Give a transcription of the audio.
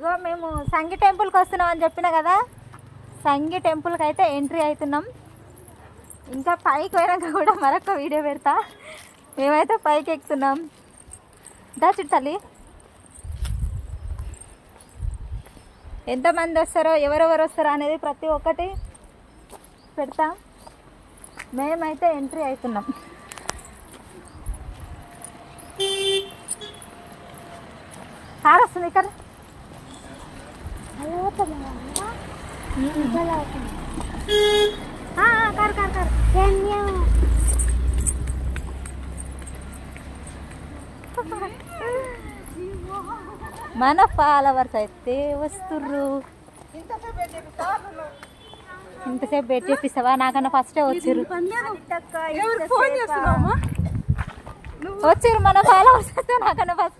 ఇగో మేము సంగి టెంపుల్కి వస్తున్నాం అని చెప్పిన కదా, సంగి టెంపుల్కి అయితే ఎంట్రీ అవుతున్నాం. ఇంకా పైకి పోయినాక కూడా మరొక వీడియో పెడతా. మేమైతే పైకి ఎక్కుతున్నాం. దాచి తల్లి ఎంతమంది వస్తారో ఎవరెవరు వస్తారో అనేది ప్రతి ఒక్కటి పెడతా. మేమైతే ఎంట్రీ అవుతున్నాం. కార్ వస్తుంది ఇక్కడ. కార్ కార్ కార్ మన ఫాలోవర్స్ అయితే వస్తుర్రు. ఇంతసేపు వెయిట్ చేపిస్తావా? నాకన్నా ఫస్టే వచ్చిర్రు మన ఫాలోవర్స్ అయితే నాకన్నా ఫస్ట్